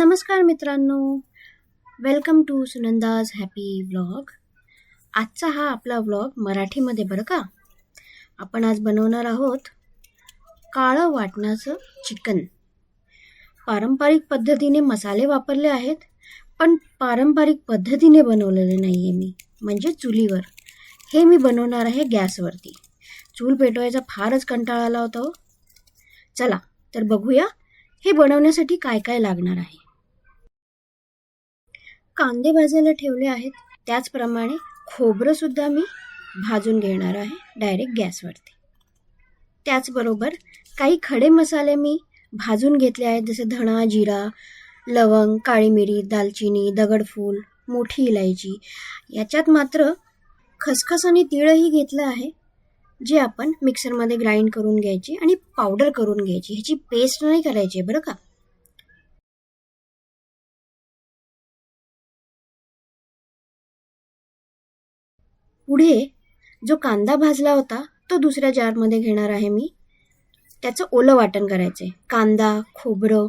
नमस्कार मित्रांनो, welcome to सुनंदाज happy vlog. आजचा हा आपला व्लॉग मराठीमध्ये बरं का. आपण आज बनवणार आहोत काळं वाटणाचं चिकन. पारंपरिक पद्धतीने मसाले वापरले आहेत, पण पारंपरिक पद्धतीने बनवलेले नाही आहे मी, म्हणजे चुलीवर. हे मी बनवणार आहे गॅसवरती. चूल पेटवायचा फारच कंटाळा आला होता हो. चला तर बघूया हे बनवण्यासाठी काय काय लागणार आहे. कांदे भाजायला ठेवले आहेत, त्याचप्रमाणे खोबरं सुद्धा मी भाजून घेणार आहे डायरेक्ट गॅसवरती. त्याचबरोबर काही खडे मसाले मी भाजून घेतले आहेत, जसे धणा, जिरा, लवंग, काळी मिरी, दालचिनी, दगडफूल, मोठी इलायची. याच्यात मात्र खसखस आणि तीळही घेतलं आहे, जे आपण मिक्सरमध्ये ग्राइंड करून घ्यायची आणि पावडर करून घ्यायची. ह्याची पेस्ट नाही करायची बरं का. पुढे जो कांदा भाजला होता तो दुसऱ्या जारमध्ये घेणार आहे मी. त्याचं ओलं वाटण करायचं आहे. कांदा, खोबरं,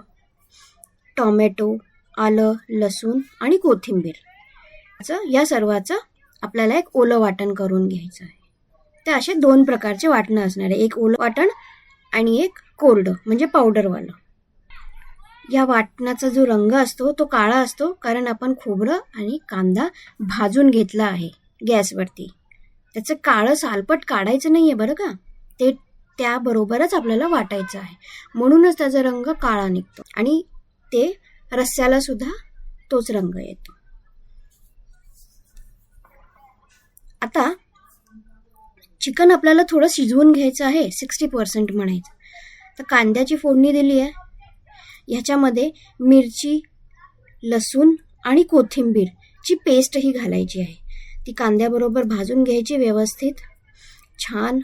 टोमॅटो, आलं, लसूण आणि कोथिंबीर या सर्वाचं आपल्याला एक ओलं वाटण करून घ्यायचं आहे. तर असे दोन प्रकारचे वाटणं असणार आहे, एक ओलं वाटण आणि एक कोरडं म्हणजे पावडरवालं. या वाटणाचा जो रंग असतो तो काळा असतो, कारण आपण खोबरं आणि कांदा भाजून घेतला आहे गॅसवरती. त्याचं काळं सालपट काढायचं नाही आहे बरं का, ते त्याबरोबरच आपल्याला वाटायचं आहे, म्हणूनच त्याचा रंग काळा निघतो आणि ते रस्स्याला सुद्धा तोच रंग येतो. आता चिकन आपल्याला थोडं शिजवून घ्यायचं आहे, 60% म्हणायचं. तर कांद्याची फोडणी दिली आहे, ह्याच्यामध्ये मिरची, लसूण आणि कोथिंबीरची पेस्टही घालायची आहे. ती कांद्याबरोबर भाजून घ्यायची व्यवस्थित छान.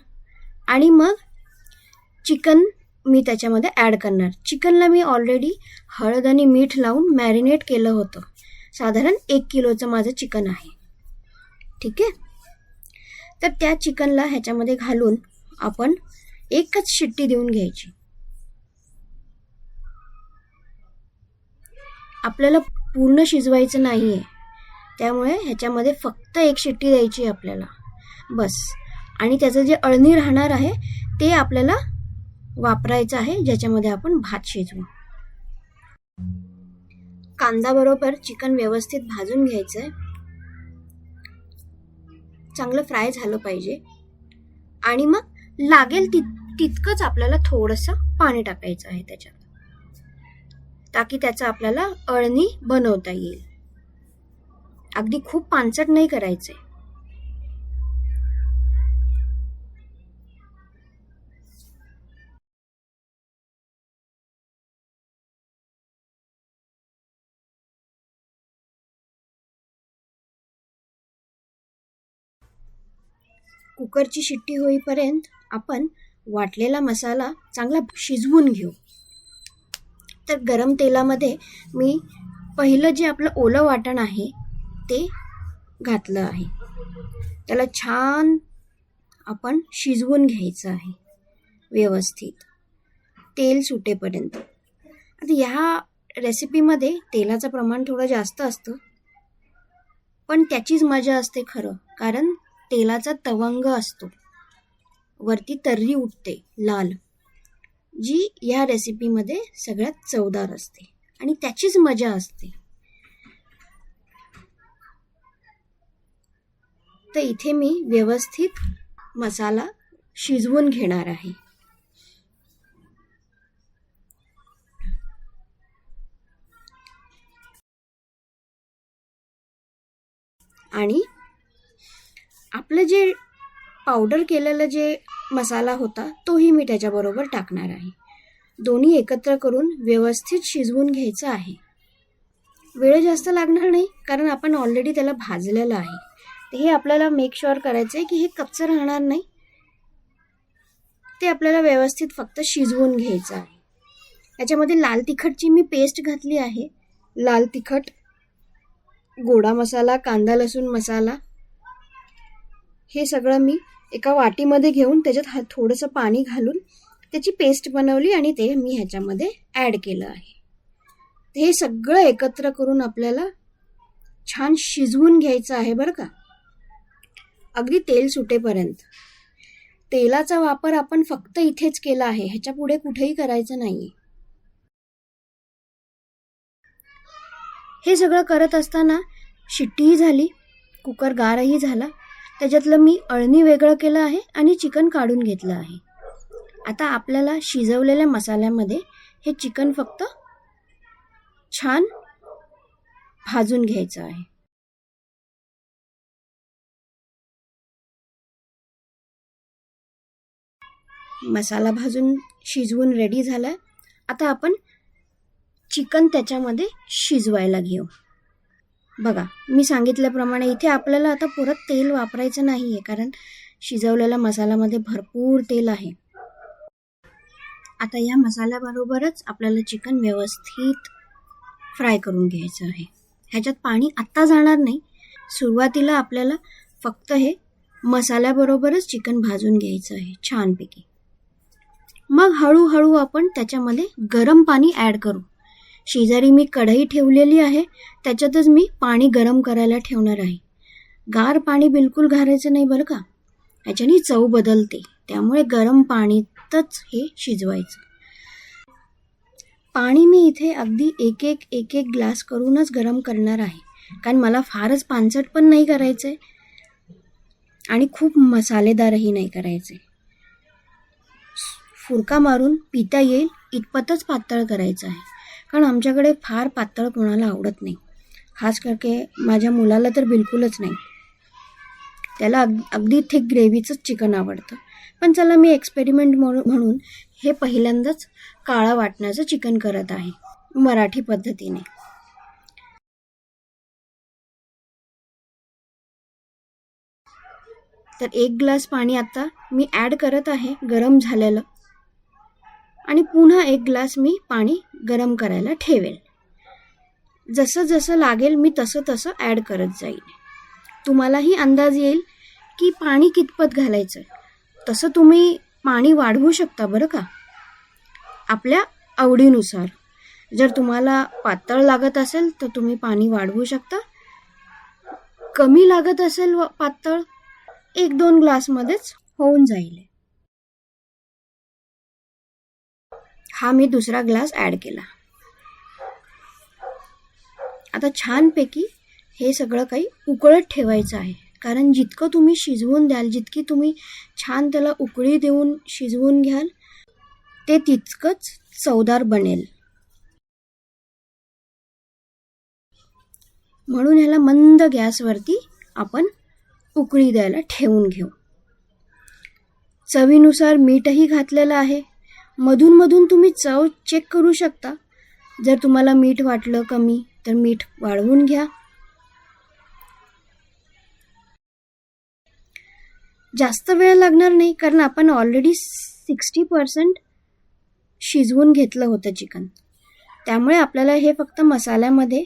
आणि मग चिकन मी त्याच्यामध्ये ॲड करणार. चिकनला मी ऑलरेडी हळद आणि मीठ लावून मॅरिनेट केलं होतं. साधारण 1 किलोचं माझं चिकन आहे, ठीक आहे. तर त्या चिकनला ह्याच्यामध्ये घालून आपण एकच शिट्टी देऊन घ्यायची. आपल्याला पूर्ण शिजवायचं नाही आहे, त्यामुळे ह्याच्यामध्ये फक्त एक शिट्टी द्यायची आपल्याला बस. आणि त्याचं जे अळणी राहणार आहे ते आपल्याला वापरायचं आहे, ज्याच्यामध्ये आपण भात शिजवू. कांदा बरोबर चिकन व्यवस्थित भाजून घ्यायचं आहे, चांगलं फ्राय झालं पाहिजे. आणि मग लागेल तितकंच आपल्याला थोडंसं पाणी टाकायचं आहे त्याच्यात, ताकी त्याचं आपल्याला अळणी बनवता येईल. अगदी खूप पानसट नाही करायचंय. कुकरची शिट्टी होईपर्यंत आपण वाटलेला मसाला चांगला शिजवून घेऊ. तर गरम तेलामध्ये मी पहिलं जे आपलं ओलं वाटण आहे ते घातलं आहे. त्याला छान आपण शिजवून घ्यायचं आहे व्यवस्थित, तेल सुटेपर्यंत. आता ह्या रेसिपीमध्ये तेलाचं प्रमाण थोडं जास्त असतं, पण त्याचीच मजा असते खरं, कारण तेलाचा तवंग असतो, वरती तर्री उठते लाल, जी या रेसिपीमध्ये सगळ्यात चवदार असते आणि त्याचीच मजा असते. तर इथे मी व्यवस्थित मसाला शिजवून घेणार आहे. आणि आपलं जे पावडर केलेलं जे मसाला होता तोही मी त्याच्याबरोबर टाकणार आहे. दोन्ही एकत्र करून व्यवस्थित शिजवून घ्यायचं आहे. वेळ जास्त लागणार नाही, कारण आपण ऑलरेडी त्याला भाजलेलं आहे. तर हे आपल्याला मेक शुअर करायचं आहे की हे कच्चं राहणार नाही. ते आपल्याला व्यवस्थित फक्त शिजवून घ्यायचं आहे. याच्यामध्ये लाल तिखटची मी पेस्ट घातली आहे. लाल तिखट, गोडा मसाला, कांदा लसूण मसाला, हे सगळं मी एका वाटीमध्ये घेऊन त्याच्यात थोडंसं पाणी घालून त्याची पेस्ट बनवली आणि ते मी ह्याच्यामध्ये ॲड केलं आहे. हे सगळं एकत्र करून आपल्याला छान शिजवून घ्यायचं आहे बरं का, अगदी तेल सुटेपर्यंत. तेलाचा वापर आपण फक्त इथेच केला आहे, ह्याच्या पुढे कुठेही करायचं नाहीये. हे सगळं करत असताना शिट्टीही झाली, कुकर गारही झाला. त्याच्यातलं मी अळणी वेगळं केलं आहे आणि चिकन काढून घेतलं आहे. आता आपल्याला शिजवलेल्या मसाल्यामध्ये हे चिकन फक्त छान भाजून घ्यायचं आहे. मसाला भाजून शिजवून रेडी झाला. आता आपण चिकन त्याच्यामध्ये शिजवायला घेऊ. बघा, मी सांगितल्याप्रमाणे इथे आपल्याला आता परत तेल वापरायचं नाही आहे, कारण शिजवलेल्या मसाल्यामध्ये भरपूर तेल आहे. आता या मसाल्याबरोबरच आपल्याला चिकन व्यवस्थित फ्राय करून घ्यायचं आहे. ह्याच्यात पाणी आत्ता जाणार नाही. सुरुवातीला आपल्याला फक्त हे मसाल्याबरोबरच चिकन भाजून घ्यायचं आहे छानपैकी. मग हळूहळू आपण त्याच्यामध्ये गरम पाणी ॲड करू. शेजारी मी कढई ठेवलेली आहे, त्याच्यातच मी पाणी गरम करायला ठेवणार आहे. गार पाणी बिलकुल घालायचं नाही बरं का, याच्याने चव बदलते. त्यामुळे गरम पाणीतच हे शिजवायचं. पाणी मी इथे अगदी एक एक ग्लास करूनच गरम करणार आहे, कारण मला फारच पानसट पण नाही करायचं आहे आणि खूप मसालेदारही नाही करायचे. फुरका मारून पिता येईल इतपतच पातळ करायचं आहे, कारण आमच्याकडे फार पातळ कोणाला आवडत नाही. खास करके माझ्या मुलाला तर बिलकुलच नाही. त्याला अगदी थिक ग्रेव्हीचंच चिकन आवडतं. पण चला, मी एक्सपेरिमेंट म्हणून हे पहिल्यांदाच काळा वाटणाचं चिकन करत आहे मराठी पद्धतीने. तर 1 ग्लास पाणी आता मी ॲड करत आहे गरम झालेलं, आणि पुन्हा 1 ग्लास मी पाणी गरम करायला ठेवेल. जसं जसं लागेल मी तसं तसं ॲड करत जाईल. तुम्हालाही अंदाज येईल की पाणी कितपत घालायचं. तसं तुम्ही पाणी वाढवू शकता बरं का, आपल्या आवडीनुसार. जर तुम्हाला पातळ लागत असेल तर तुम्ही पाणी वाढवू शकता. कमी लागत असेल पातळ, 1-2 ग्लासमध्येच होऊन जाईल. हा मी दुसरा ग्लास ॲड केला. आता छानपैकी हे सगळं काही उकळत ठेवायचं आहे, कारण जितकं तुम्ही शिजवून द्याल, जितकी तुम्ही छान त्याला उकळी देऊन शिजवून घ्याल, ते तितकंच चवदार बनेल. म्हणून ह्याला मंद गॅसवरती आपण उकळी द्यायला ठेवून घेऊ. चवीनुसार मीठही घातलेलं आहे. मधून मधून तुम्ही चव चेक करू शकता. जर तुम्हाला मीठ वाटलं कमी तर मीठ वाढवून घ्या. जास्त वेळ लागणार नाही, कारण आपण ऑलरेडी 60% शिजवून घेतलं होतं चिकन. त्यामुळे आपल्याला हे फक्त मसाल्यामध्ये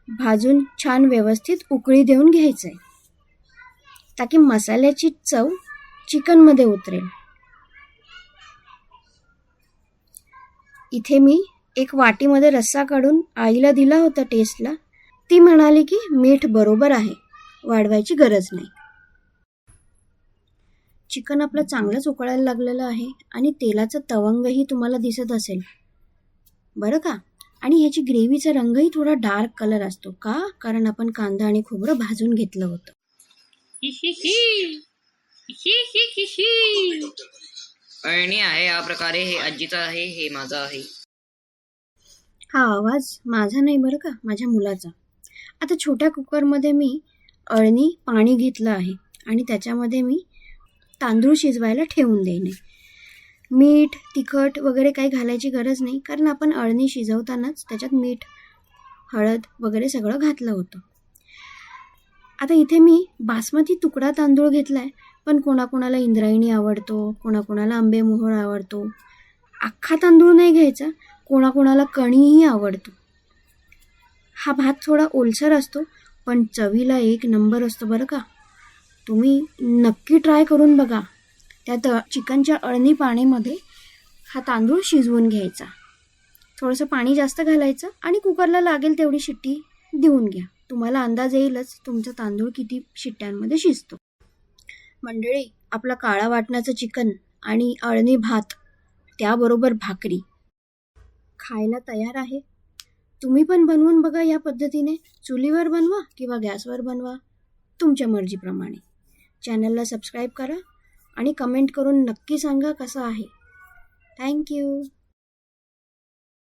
भाजून छान व्यवस्थित उकळी देऊन घ्यायचं आहे, ताकी मसाल्याची चव चिकनमध्ये उतरेल. इथे मी एक वाटीमध्ये रस्सा काढून आईला दिला होता टेस्टला. ती म्हणाली की मीठ बरोबर आहे, वाढवायची गरज नाही. चिकन आपलं चांगलंच उकळायला लागलेलं आहे आणि तेलाचं तवंगही तुम्हाला दिसत असेल बरं का. आणि ह्याची ग्रेव्हीचा रंगही थोडा डार्क कलर असतो का, कारण आपण कांदा आणि खोबरं भाजून घेतलं होतं. अळणी आहे या प्रकारे. हे आजीचं आहे, हे माझं आहे. हा आवाज माझा नाही बरं का, माझ्या मुलाचा. आता छोट्या कुकरमध्ये मी अळणी पाणी घेतलं आहे आणि त्याच्यामध्ये मी तांदूळ शिजवायला ठेवून देईन. मीठ, तिखट वगैरे काही घालायची गरज नाही, कारण आपण अळणी शिजवतानाच त्याच्यात मीठ, हळद वगैरे सगळं घातलं होतं. आता इथे मी बासमती तुकडा तांदूळ घेतला आहे, पण कोणाकोणाला इंद्रायणी आवडतो, कोणाकोणाला आंबेमोहोर आवडतो. अख्खा तांदूळ नाही घ्यायचा, कोणाकोणाला कणीही आवडतो. हा भात थोडा ओलसर असतो, पण चवीला 1 नंबर असतो बरं का. तुम्ही नक्की ट्राय करून बघा. त्यात चिकनच्या अळणी पाण्यामध्ये हा तांदूळ शिजवून घ्यायचा. थोडंसं पाणी जास्त घालायचं आणि कुकरला लागेल तेवढी शिट्टी देऊन घ्या. तुम्हाला अंदाज येईलच तुमचा तांदूळ किती शिट्ट्यांमध्ये शिजतो. मंडळी, आपला काळा वाटणाचं चिकन आणि अळणी भात त्याबरोबर भाकरी खायला तयार आहे. तुम्ही पण बनवून बघा या पद्धतीने. चुलीवर बनवा किंवा गॅसवर बनवा, तुमच्या मर्जीप्रमाणे. चॅनलला सबस्क्राईब करा आणि कमेंट करून नक्की सांगा कसं आहे. थँक्यू.